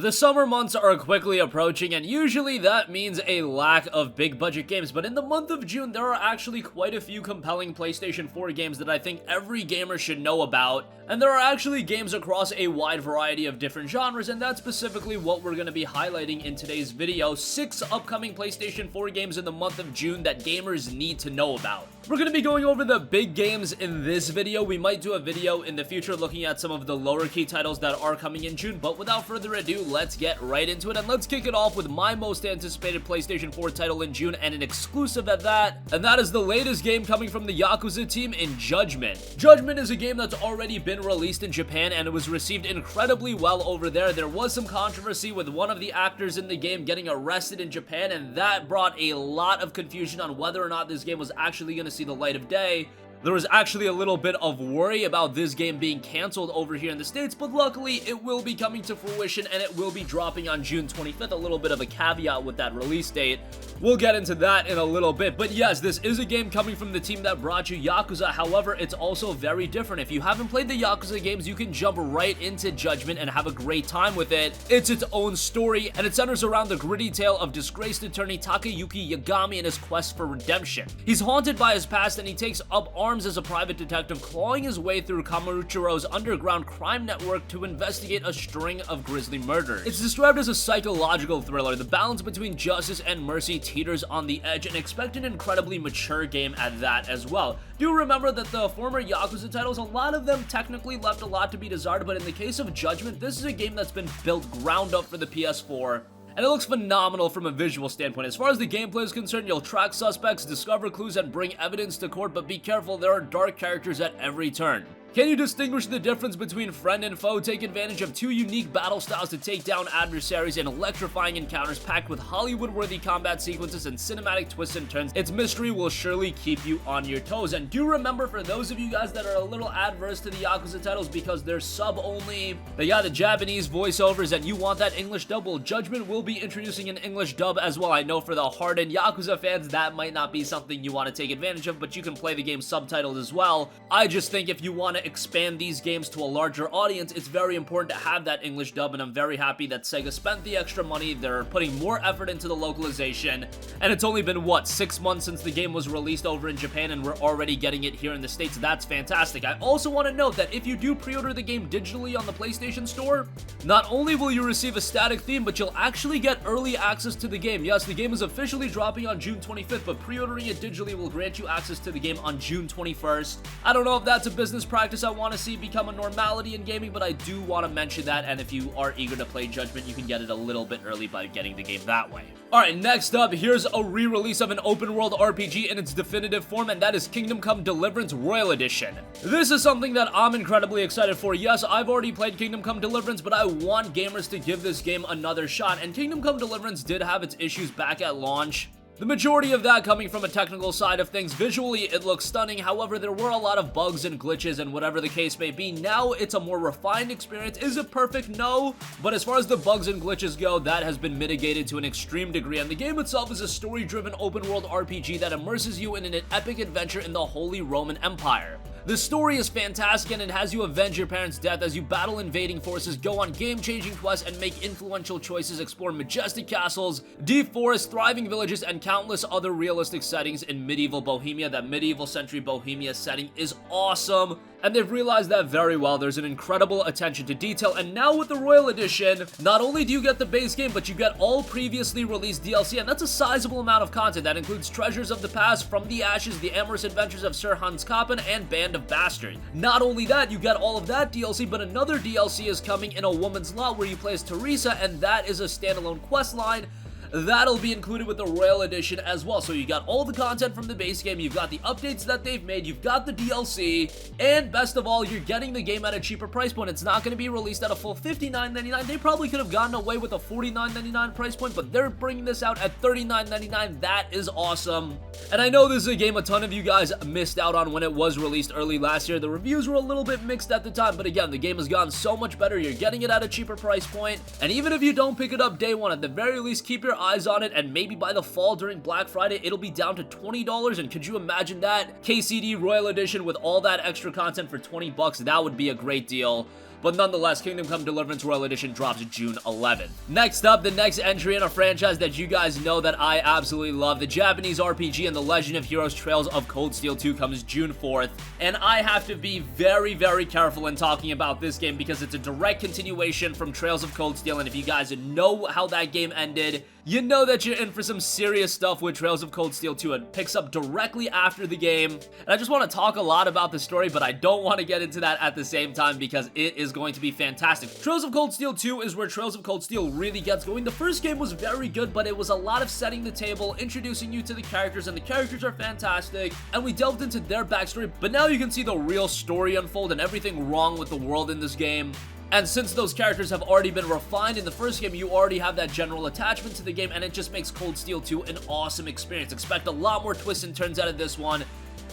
The summer months are quickly approaching, and usually that means a lack of big budget games, but in the month of June there are actually quite a few compelling PlayStation 4 games that I think every gamer should know about, and there are actually games across a wide variety of different genres, and that's specifically what we're going to be highlighting in today's video. 6 upcoming PlayStation 4 games in the month of June that gamers need to know about. We're going to be going over the big games in this video. We might do a video in the future looking at some of the lower key titles that are coming in June, but without further ado, let's get right into it, and let's kick it off with my most anticipated PlayStation 4 title in June, and an exclusive at that, and that is the latest game coming from the Yakuza team in Judgment. Judgment is a game that's already been released in Japan, and it was received incredibly well over there. There was some controversy with one of the actors in the game getting arrested in Japan, and that brought a lot of confusion on whether or not this game was actually going to see the light of day. There was actually a little bit of worry about this game being cancelled over here in the States, but luckily it will be coming to fruition and it will be dropping on June 25th. A little bit of a caveat with that release date. We'll get into that in a little bit, but yes, this is a game coming from the team that brought you Yakuza. However, it's also very different. If you haven't played the Yakuza games, you can jump right into Judgment and have a great time with it. It's its own story, and it centers around the gritty tale of disgraced attorney Takayuki Yagami and his quest for redemption. He's haunted by his past, and he takes up arms as a private detective, clawing his way through Kamurocho's underground crime network to investigate a string of grisly murders. It's described as a psychological thriller. The balance between justice and mercy teeters on the edge, and expect an incredibly mature game at that as well. Do remember that the former Yakuza titles, a lot of them technically left a lot to be desired, but in the case of Judgment, this is a game that's been built ground up for the PS4. And it looks phenomenal from a visual standpoint. As far as the gameplay is concerned, you'll track suspects, discover clues, and bring evidence to court, but be careful, there are dark characters at every turn. Can you distinguish the difference between friend and foe? Take advantage of 2 unique battle styles to take down adversaries and electrifying encounters packed with Hollywood-worthy combat sequences and cinematic twists and turns. Its mystery will surely keep you on your toes. And do remember, for those of you guys that are a little adverse to the Yakuza titles because they're sub-only, they got the Japanese voiceovers, and you want that English dub, well, Judgment will be introducing an English dub as well. I know for the hardened Yakuza fans, that might not be something you want to take advantage of, but you can play the game subtitled as well. I just think if you want to expand these games to a larger audience, it's very important to have that English dub, and I'm very happy that Sega spent the extra money. They're putting more effort into the localization, and it's only been, what, 6 months since the game was released over in Japan, and we're already getting it here in the States. That's fantastic. I also want to note that if you do pre-order the game digitally on the PlayStation Store, not only will you receive a static theme, but you'll actually get early access to the game. Yes, the game is officially dropping on June 25th, but pre-ordering it digitally will grant you access to the game on June 21st. I don't know if that's a business practice I want to see become a normality in gaming, but I do want to mention that, and if you are eager to play Judgment, you can get it a little bit early by getting the game that way. Alright, next up, here's a re-release of an open-world RPG in its definitive form, and that is Kingdom Come Deliverance Royal Edition. This is something that I'm incredibly excited for. Yes, I've already played Kingdom Come Deliverance, but I want gamers to give this game another shot, and Kingdom Come Deliverance did have its issues back at launch. The majority of that coming from a technical side of things. Visually, it looks stunning. However, there were a lot of bugs and glitches, and whatever the case may be, now it's a more refined experience. Is it perfect? No. But as far as the bugs and glitches go, that has been mitigated to an extreme degree, and the game itself is a story-driven open-world RPG that immerses you in an epic adventure in the Holy Roman Empire. The story is fantastic, and it has you avenge your parents' death as you battle invading forces, go on game-changing quests, and make influential choices, explore majestic castles, deep forests, thriving villages, and countless other realistic settings in medieval Bohemia. That medieval century Bohemia setting is awesome, and they've realized that very well. There's an incredible attention to detail, and now with the Royal Edition, not only do you get the base game, but you get all previously released DLC, and that's a sizable amount of content. That includes Treasures of the Past, From the Ashes, The Amorous Adventures of Sir Hans Kappen, and Band of Bastards. Not only that, you get all of that DLC, but another DLC is coming in A Woman's Lot, where you play as Teresa, and that is a standalone quest line. That'll be included with the Royal Edition as well. So you got all the content from the base game, you've got the updates that they've made, you've got the DLC, and best of all, you're getting the game at a cheaper price point. It's not going to be released at a full $59.99. They probably could have gotten away with a $49.99 price point, but they're bringing this out at $39.99. That is awesome. And I know this is a game a ton of you guys missed out on when it was released early last year. The reviews were a little bit mixed at the time, but again, the game has gotten so much better. You're getting it at a cheaper price point, and even if you don't pick it up day one, at the very least, keep your eyes on it, and maybe by the fall during Black Friday, it'll be down to $20, and could you imagine that? KCD Royal Edition with all that extra content for $20, that would be a great deal. but nonetheless, Kingdom Come Deliverance Royal Edition drops June 11th. Next up, the next entry in a franchise that you guys know that I absolutely love, the Japanese RPG and the Legend of Heroes Trails of Cold Steel 2 comes June 4th, and I have to be very, very careful in talking about this game because it's a direct continuation from Trails of Cold Steel, and if you guys know how that game ended, you know that you're in for some serious stuff with Trails of Cold Steel 2. It picks up directly after the game, and I just want to talk a lot about the story, but I don't want to get into that at the same time because it is going to be fantastic. Trails of Cold Steel 2 is where Trails of Cold Steel really gets going. The first game was very good, but it was a lot of setting the table, introducing you to the characters, and the characters are fantastic, and we delved into their backstory, but now you can see the real story unfold and everything wrong with the world in this game. And since those characters have already been refined in the first game, you already have that general attachment to the game, and it just makes Cold Steel 2 an awesome experience. Expect a lot more twists and turns out of this one.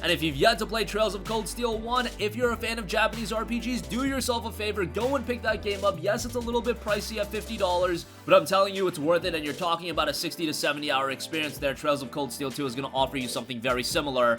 And if you've yet to play Trails of Cold Steel 1, if you're a fan of Japanese RPGs, do yourself a favor, go and pick that game up. Yes, it's a little bit pricey at $50, but I'm telling you it's worth it, and you're talking about a 60 to 70 hour experience there. Trails of Cold Steel 2 is going to offer you something very similar.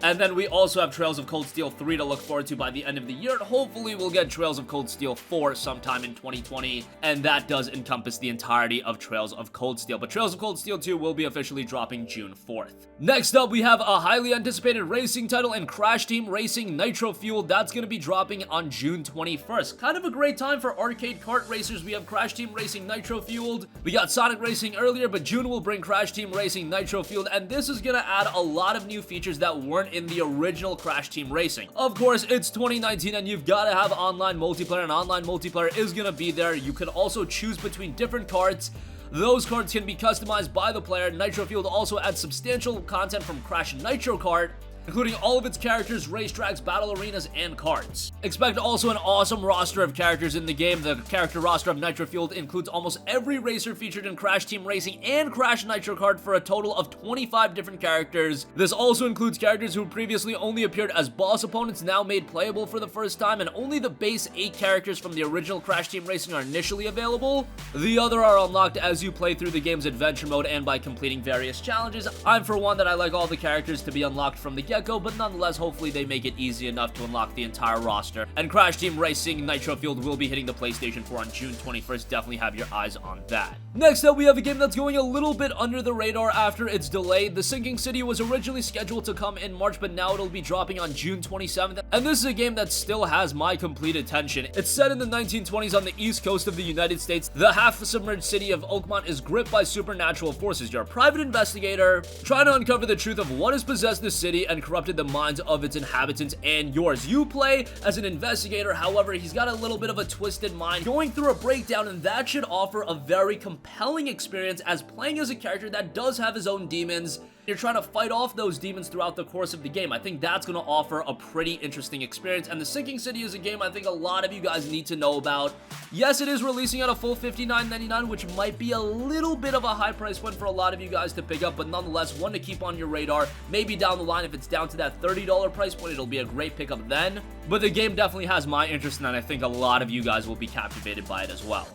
And then we also have Trails of Cold Steel 3 to look forward to by the end of the year. Hopefully we'll get Trails of Cold Steel 4 sometime in 2020, and that does encompass the entirety of Trails of Cold Steel. But Trails of Cold Steel 2 will be officially dropping June 4th. Next up, we have a highly anticipated racing title in Crash Team Racing Nitro-Fueled. That's going to be dropping on June 21st. Kind of a great time for arcade kart racers. We have Crash Team Racing Nitro-Fueled. We got Sonic Racing earlier, but June will bring Crash Team Racing Nitro-Fueled, and this is going to add a lot of new features that weren't in the original Crash Team Racing. Of course, it's 2019 and you've got to have online multiplayer, and online multiplayer is going to be there. You can also choose between different karts. Those karts can be customized by the player. Nitro-Fueled also adds substantial content from Crash Nitro Kart, including all of its characters, racetracks, battle arenas, and karts. Expect also an awesome roster of characters in the game. The character roster of Nitro-Fueled includes almost every racer featured in Crash Team Racing and Crash Nitro Kart for a total of 25 different characters. This also includes characters who previously only appeared as boss opponents, now made playable for the first time, and only the base 8 characters from the original Crash Team Racing are initially available. The other are unlocked as you play through the game's adventure mode and by completing various challenges. I'm for one that I like all the characters to be unlocked from the get-go, but nonetheless, hopefully they make it easy enough to unlock the entire roster. And Crash Team Racing Nitro-Fueled will be hitting the PlayStation 4 on June 21st. Definitely have your eyes on that. Next up, we have a game that's going a little bit under the radar after its delay. The Sinking City was originally scheduled to come in March, but now it'll be dropping on June 27th. And this is a game that still has my complete attention. It's set in the 1920s on the east coast of the United States. The half-submerged city of Oakmont is gripped by supernatural forces. You're a private investigator trying to uncover the truth of what has possessed the city and corrupted the minds of its inhabitants and yours. You play as an investigator, however, he's got a little bit of a twisted mind, going through a breakdown, and that should offer a very compelling experience as playing as a character that does have his own demons. You're trying to fight off those demons throughout the course of the game. I think that's going to offer a pretty interesting experience, and the Sinking City is a game I think a lot of you guys need to know about. Yes, it is releasing at a full $59.99, which might be a little bit of a high price point for a lot of you guys to pick up, but nonetheless, one to keep on your radar. Maybe down the line, if it's down to that $30 price point, it'll be a great pickup then. But the game definitely has my interest, and I think a lot of you guys will be captivated by it as well.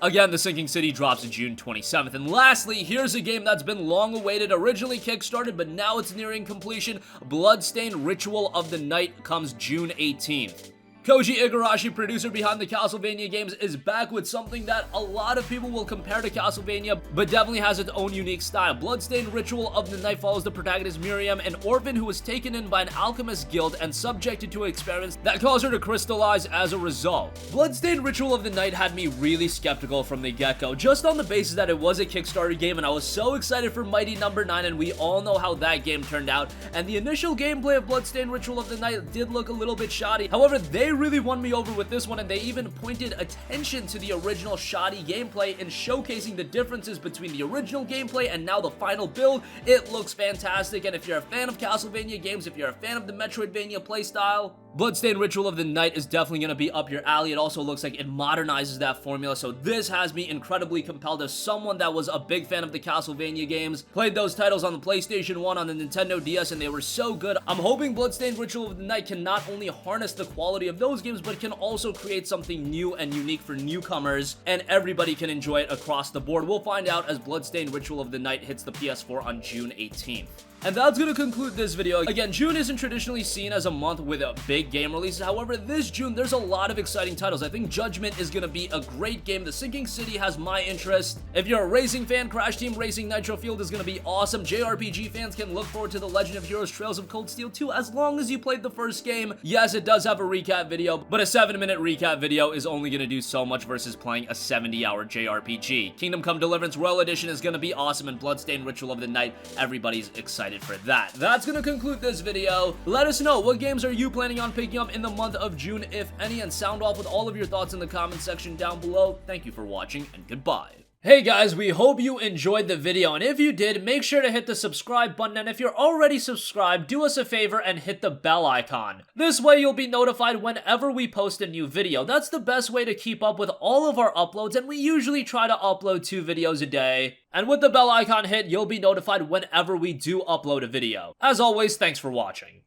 Again, The Sinking City drops June 27th. And lastly, here's a game that's been long awaited, originally kickstarted, but now it's nearing completion. Bloodstained Ritual of the Night comes June 18th. Koji Igarashi, producer behind the Castlevania games, is back with something that a lot of people will compare to Castlevania, but definitely has its own unique style. Bloodstained Ritual of the Night follows the protagonist Miriam, an orphan who was taken in by an alchemist guild and subjected to experiments that cause her to crystallize as a result. Bloodstained Ritual of the Night had me really skeptical from the get-go, just on the basis that it was a Kickstarter game, and I was so excited for Mighty No. 9, and we all know how that game turned out, and the initial gameplay of Bloodstained Ritual of the Night did look a little bit shoddy. However, they really won me over with this one, and they even pointed attention to the original shoddy gameplay in showcasing the differences between the original gameplay and now the final build. It looks fantastic, and if you're a fan of Castlevania games, if you're a fan of the Metroidvania playstyle, Bloodstained Ritual of the Night is definitely going to be up your alley. It also looks like it modernizes that formula, so this has me incredibly compelled as someone that was a big fan of the Castlevania games, played those titles on the PlayStation 1, on the Nintendo DS, and they were so good. I'm hoping Bloodstained Ritual of the Night can not only harness the quality of those games, but can also create something new and unique for newcomers, and everybody can enjoy it across the board. We'll find out as Bloodstained Ritual of the Night hits the PS4 on June 18th. And that's gonna conclude this video. Again, June isn't traditionally seen as a month with big game releases. However, this June, there's a lot of exciting titles. I think Judgment is gonna be a great game. The Sinking City has my interest. If you're a racing fan, Crash Team Racing Nitro-Fueled is gonna be awesome. JRPG fans can look forward to The Legend of Heroes Trails of Cold Steel 2 as long as you played the first game. Yes, it does have a recap video, but a 7-minute recap video is only gonna do so much versus playing a 70-hour JRPG. Kingdom Come Deliverance Royal Edition is gonna be awesome, and Bloodstained Ritual of the Night, everybody's excited for that. That's gonna conclude this video. Let us know, what games are you planning on picking up in the month of June, if any, and sound off with all of your thoughts in the comment section down below. Thank you for watching, and goodbye. Hey guys, we hope you enjoyed the video, and if you did, make sure to hit the subscribe button, and if you're already subscribed, do us a favor and hit the bell icon. This way you'll be notified whenever we post a new video. That's the best way to keep up with all of our uploads, and we usually try to upload 2 videos a day. And with the bell icon hit, you'll be notified whenever we do upload a video. As always, thanks for watching.